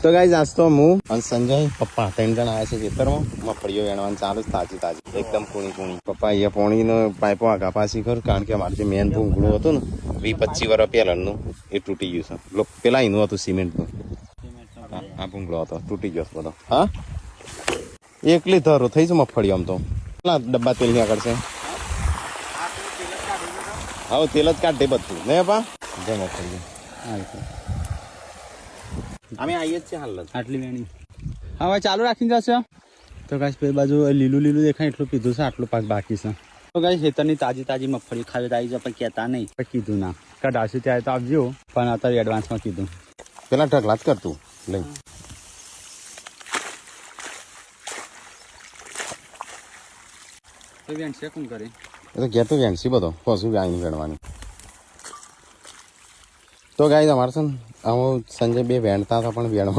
તો ગાઈઝ આજ તો હું અને સંજય પપ્પા 3 જણ આવ્યા છે ખેતરમાં મગફળીઓ વેણવાનું ચાલુ તાજી એકદમ કૂણી પપ્પા અહીંયા પોણીનો પાઇપો આગા પાછી કરું કારણ કે અમારે જે મેન ભૂંગળું હતું ને 20-25 વર્ષ પહેલાનું એ તૂટી ગયું છે પેલા એનું હતું સિમેન્ટનું આ ભૂંગળો હતો તૂટી ગયો બધો હા એકલી ધરો થઈ છે મગફળી આમ તો કેટલા ડબ્બા તેલની આગળ છે હા તેલ જ કાઢે બધું ને પા જય મગફળી અમે આવીએ જ છે હાલ આટલી વેણી હા ભાઈ ચાલુ રાખીને જશો તો ગાઈસ બે બાજુ લીલું દેખાય એટલું કીધું છે આટલું પાક બાકી છે તો ગાઈસ ખેતરની તાજી મગફળી ખાવી આવી જાય પણ કહેતા નહીં પણ કીધું ના કઢાવશું ત્યારે તો આવજો પણ અત્યારે એડવાન્સમાં કીધું પેલા ઢગલા જ કરતું લઈ તો વેણ છે કોણ કરે એ તો ઘેર તો વેણસી બધો પશુ ગાયની વેણવાની તો ગાય અમારે છે ને સંજય બે વેણતા હતા પણ વેણવા